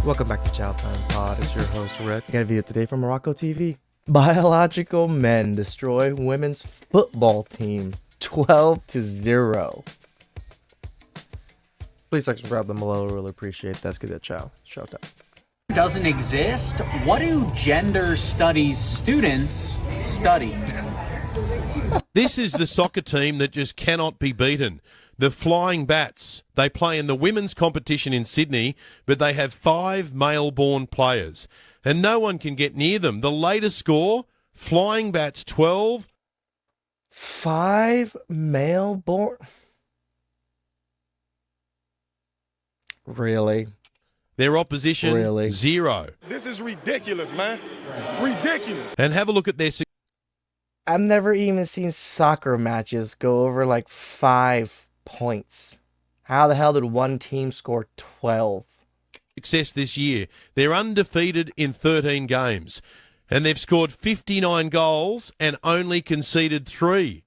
Welcome back to Chow Time Pod. It's your host, Rick. I got a video today from Morocco TV. Biological men destroy women's football team 12-0. Please like, subscribe them below. Really appreciate that. Let's get that chow. Showtime. Doesn't exist. What do gender studies students study? This is the soccer team that just cannot be beaten. The Flying Bats. They play in the women's competition in Sydney, but they have 5 male-born players, and no one can get near them. The latest score, Flying Bats 12. 5 male-born? Really? Their opposition, Really? 0. This is ridiculous, man. Ridiculous. And have a look at their... I've never even seen soccer matches go over like 5 points. How the hell did one team score 12? success this year. They're undefeated in 13 games, and they've scored 59 goals and only conceded 3.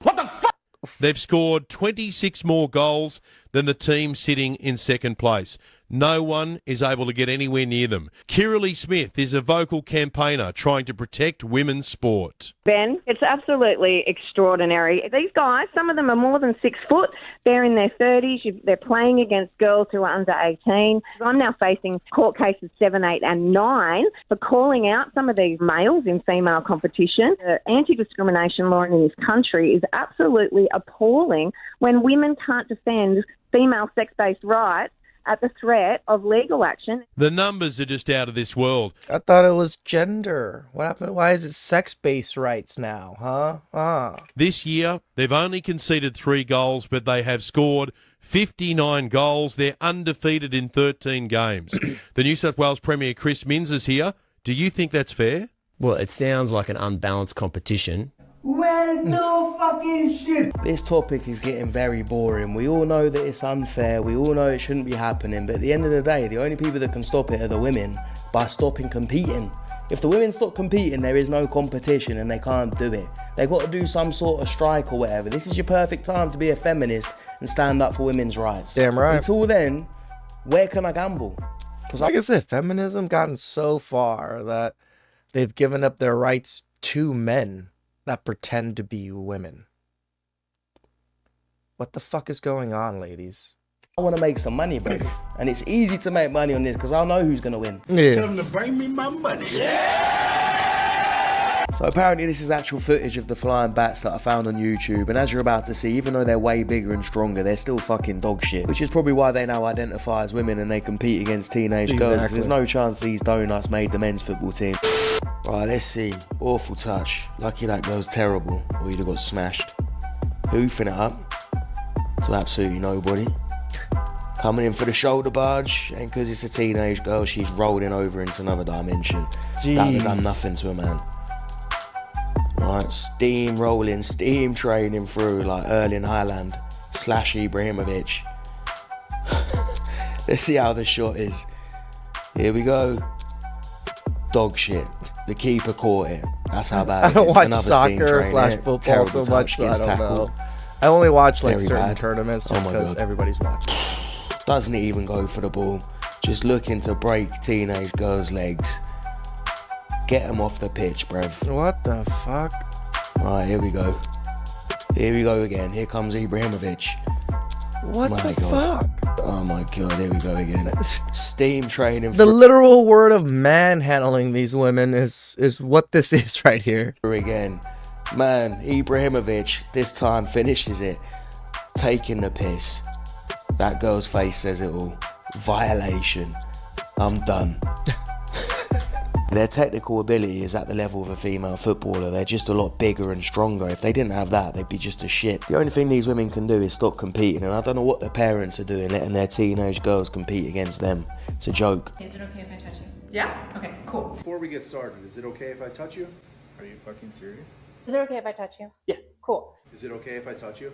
What the fuck? They've scored 26 more goals than the team sitting in second place. No one is able to get anywhere near them. Kiralee Smith is a vocal campaigner trying to protect women's sport. Ben, it's absolutely extraordinary. These guys, some of them are more than 6 foot. They're in their 30s. They're playing against girls who are under 18. I'm now facing court cases 7, 8 and 9 for calling out some of these males in female competition. The anti-discrimination law in this country is absolutely appalling when women can't defend female sex-based rights at the threat of legal action. The numbers are just out of this world. I thought it was gender. What happened? Why is it sex-based rights now, huh? This year, they've only conceded 3 goals, but they have scored 59 goals. They're undefeated in 13 games. The New South Wales Premier Chris Minns is here. Do you think that's fair? Well, it sounds like an unbalanced competition. Well, no fucking shit. This topic is getting very boring. We all know that it's unfair. We all know it shouldn't be happening. But at the end of the day, the only people that can stop it are the women by stopping competing. If the women stop competing, there is no competition and they can't do it. They've got to do some sort of strike or whatever. This is your perfect time to be a feminist and stand up for women's rights. Damn right. Until then, where can I gamble? Because like I said, feminism gotten so far that they've given up their rights to men that pretend to be women. What the fuck is going on, ladies? I want to make some money, bro. And it's easy to make money on this because I know who's going to win. Yeah. Tell them to bring me my money. So apparently this is actual footage of the Flying Bats that I found on YouTube, and as you're about to see, even though they're way bigger and stronger, they're still fucking dog shit, which is probably why they now identify as women and they compete against teenage girls, because there's no chance these donuts made the men's football team. Right, let's see. Awful touch. Lucky that girl's terrible, or you'd have got smashed. Hoofing it up to absolutely nobody. Coming in for the shoulder barge, and because it's a teenage girl, she's rolling over into another dimension. Jeez. That would have done nothing to a man. Right, steam rolling, steam training through like Erling Haaland / Ibrahimovic. Let's see how the shot is. Here we go. Dog shit. The keeper caught it. That's how bad I don't it is. watch Another soccer steam / train, football terrible so touch, much, so I gets don't tackled. know. I only watch like Very certain bad. tournaments Oh just my because God. everybody's watching. Doesn't even go for the ball. Just looking to break teenage girls' legs. Get them off the pitch, bruv. What the fuck? Right, here we go. Here we go again. Here comes Ibrahimovic. What My the God. fuck? Oh my God, here we go again. Steam training The literal word of manhandling these women is what this is right here. again. Man, Ibrahimovic this time finishes it. Taking the piss. That girl's face says it all. Violation. I'm done. Their technical ability is at the level of a female footballer. They're just a lot bigger and stronger. If they didn't have that, they'd be just a shit. The only thing these women can do is stop competing, and I don't know what their parents are doing, letting their teenage girls compete against them. It's a joke. Is it okay if I touch you? Yeah? Okay, cool. Before we get started, is it okay if I touch you? Are you fucking serious? Is it okay if I touch you? Yeah. Cool. Is it okay if I touch you?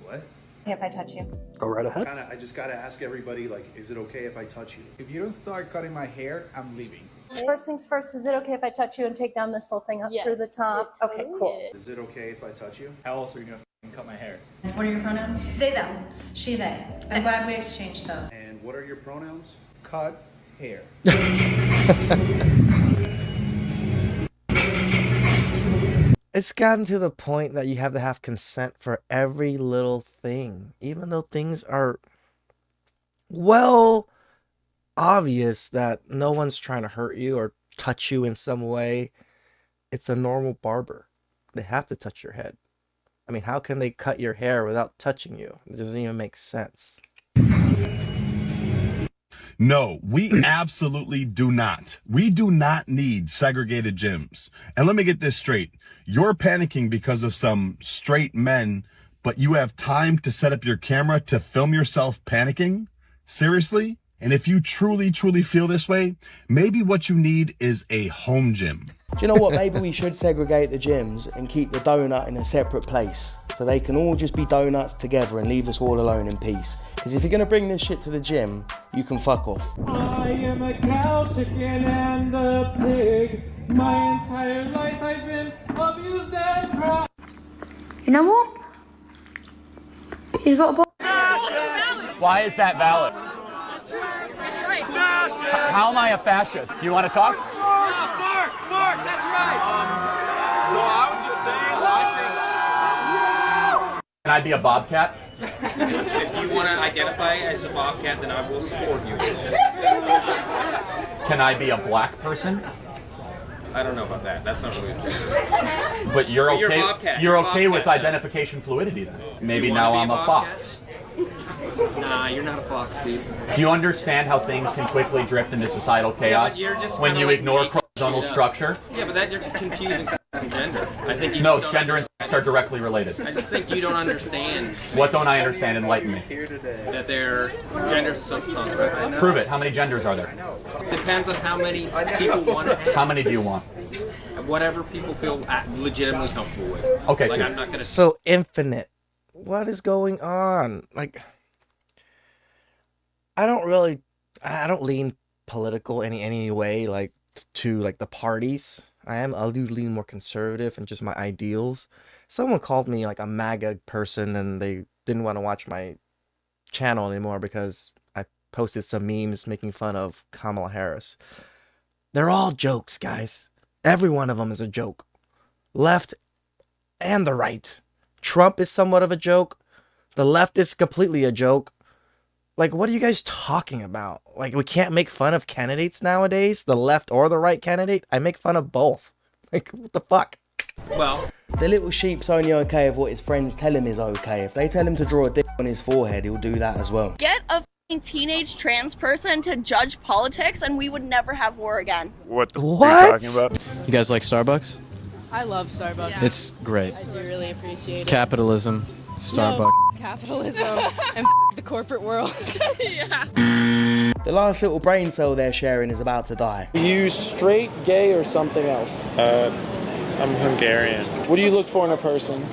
What? Okay if I touch you. Go right ahead. I just gotta ask everybody, like, is it okay if I touch you? If you don't start cutting my hair, I'm leaving. First things first, is it okay if I touch you and take down this whole thing up through the top? Okay, cool. Is it okay if I touch you? How else are you gonna cut my hair? What are your pronouns? They, them. She, they. I'm glad we exchanged those. And what are your pronouns? Cut hair. It's gotten to the point that you have to have consent for every little thing, even though things are well obvious that no one's trying to hurt you or touch you in some way. It's a normal barber. They have to touch your head. I mean, how can they cut your hair without touching you? It doesn't even make sense. No, we absolutely do not. We do not need segregated gyms. And let me get this straight. You're panicking because of some straight men, but you have time to set up your camera to film yourself panicking? Seriously? And if you truly, truly feel this way, maybe what you need is a home gym. Do you know what? Maybe we should segregate the gyms and keep the donut in a separate place so they can all just be donuts together and leave us all alone in peace. Because if you're going to bring this shit to the gym, you can fuck off. I am a cow, chicken, and a pig. My entire life I've been abused and cried. You know what? He's got a ball. Why is that valid? How am I a fascist? Do you want to talk? Mark, that's right. So I would just say, I think. Can I be a bobcat? If you want to identify as a bobcat, then I will support you. Can I be a black person? I don't know about that. That's not really a gender. But you're okay. You're a bobcat. You're You're a okay with bobcat, identification fluidity then. Maybe You now wanna I'm be a a bobcat? fox. Nah, you're not a fox, dude. Do you understand how things can quickly drift into societal chaos you're just when kinda you like ignore making chromosomal shit up. structure? Yeah, but that you're confusing sex and gender. I think you No, just don't gender and sex are directly related. I just think you don't understand What don't I understand? Enlighten me. that their gender is a social construct. Prove it. How many genders are there? Depends on how many people want to have. How many do you want? Whatever people feel legitimately comfortable with. Okay, like, two. I'm not gonna. So infinite. What is going on? Like, I don't lean political in any way, like to like the parties. I do lean more conservative and just my ideals. Someone called me like a MAGA person and they didn't want to watch my channel anymore because I posted some memes making fun of Kamala Harris. They're all jokes, guys. Every one of them is a joke. Left and the right. Trump is somewhat of a joke. The left is completely a joke. Like, what are you guys talking about? Like, we can't make fun of candidates nowadays? The left or the right candidate? I make fun of both. Like, what the fuck? Well, the little sheep's only okay if what his friends tell him is okay. If they tell him to draw a dick on his forehead, he'll do that as well. Get a teenage trans person to judge politics and we would never have war again. What the what? are you talking about? You guys like Starbucks? I love Starbucks. Yeah. It's great. I do really appreciate it. Capitalism, Starbucks. No, capitalism and the corporate world. Yeah. The last little brain cell they're sharing is about to die. Are you straight, gay, or something else? I'm Hungarian. What do you look for in a person?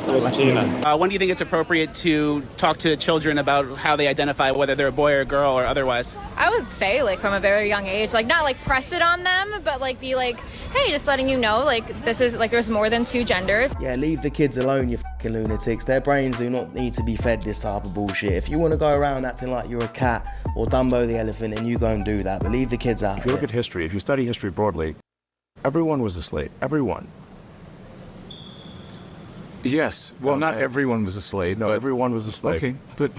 Latina. When do you think it's appropriate to talk to children about how they identify, whether they're a boy or a girl or otherwise? I would say, like, from a very young age, like, not, like, press it on them, but, like, be like, hey, just letting you know, like, this is, like, there's more than two genders. Yeah, leave the kids alone, you fucking lunatics. Their brains do not need to be fed this type of bullshit. If you want to go around acting like you're a cat or Dumbo the elephant, then you go and do that, but leave the kids out. If you look at history, if you study history broadly, everyone was a slave. Everyone. Yes. Well, not everyone was a slave. No, everyone was a slave. Okay, but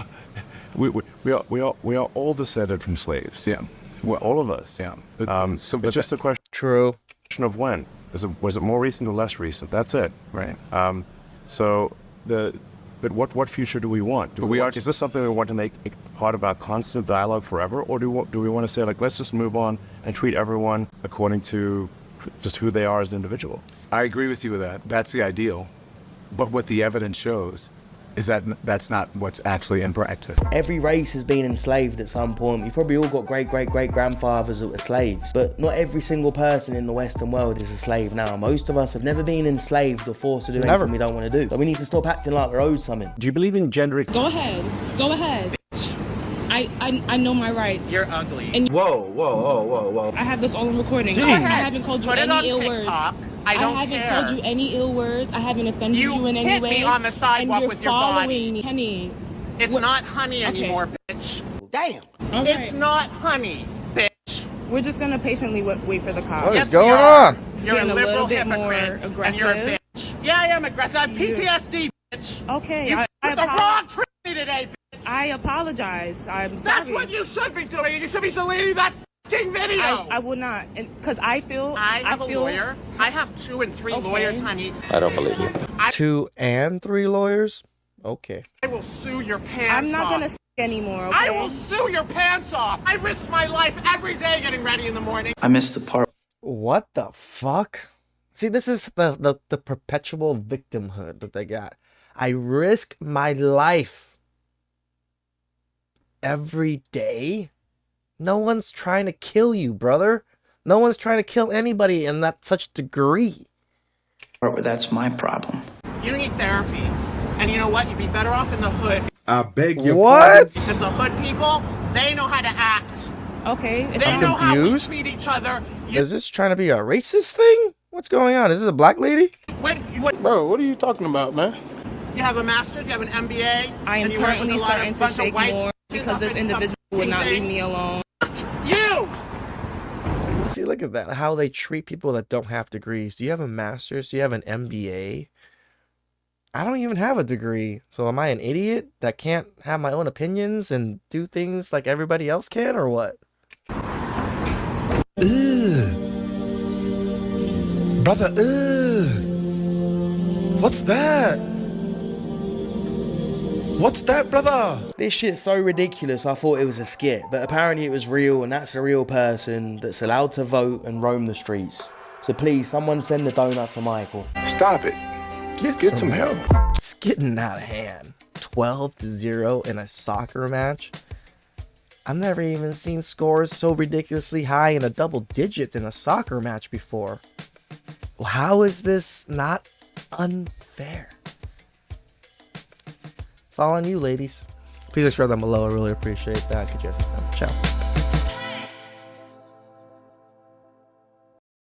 we are all descended from slaves. Yeah. Well, all of us. Yeah. It's just a question. True. Of when. Was it more recent or less recent? That's it. Right. But what future do we want? Is this something we want to make part of our constant dialogue forever, or do we want to say, like, let's just move on and treat everyone according to just who they are as an individual? I agree with you with that. That's the ideal. But what the evidence shows is that that's not what's actually in practice. Every race has been enslaved at some point. You've probably all got great-great-great-grandfathers that were slaves. But not every single person in the Western world is a slave now. Most of us have never been enslaved or forced to do anything we don't want to do. So we need to stop acting like we're owed something. Do you believe in gender? Go ahead. I know my rights. You're ugly. And Whoa. I have this all on recording. Jeez. I haven't called you Put it any on ill TikTok. words. I don't haven't care. called you any ill words. I haven't offended you in any hit way. me on the sidewalk and you're with your following body. me. Honey. It's not honey anymore, bitch. Damn. Damn. It's not honey, bitch. We're just gonna patiently wait for the cops. What is going on? You're a Getting a liberal little bit more hypocrite, and aggressive. you're a bitch. Yeah, I am aggressive. I have PTSD, bitch. Okay, You I the wrong treatment today, bitch. I apologize. I'm sorry. That's what you should be doing. You should be deleting that fucking video. I will not, because I feel. I have a lawyer. I have 2 and 3 lawyers, honey. I don't believe you. 2 and 3 lawyers? Okay. I will sue your pants I'm not off. gonna speak anymore. Okay? I will sue your pants off. I risk my life every day getting ready in the morning. I missed the part. What the fuck? See, this is the perpetual victimhood that they got. I risk my life every day. No one's trying to kill you, brother. No one's trying to kill anybody in that such degree. But that's my problem. You need therapy. And you know what? You'd be better off in the hood. I beg your What? Because the hood people, they know how to act. Okay. They know how we treat each other. Is this trying to be a racist thing? What's going on? Is this a black lady? Bro, what are you talking about, man? You have a master's, you have an MBA. I am and you work with currently a lot starting of to bunch shake of white more because this individual would not leave me alone. You! See, look at that. How they treat people that don't have degrees. Do you have a master's? Do you have an MBA? I don't even have a degree. So am I an idiot that can't have my own opinions and do things like everybody else can, or what? Brother, what's that? What's that, brother? This shit's so ridiculous, I thought it was a skit, but apparently it was real, and that's a real person that's allowed to vote and roam the streets. So please, someone send the donut to Michael. Stop it. Get some help. It's getting out of hand. 12-0 in a soccer match. I've never even seen scores so ridiculously high in a double digits in a soccer match before. How is this not unfair? It's all on you, ladies. Please subscribe down below. I really appreciate that. Catch you guys next time. Ciao.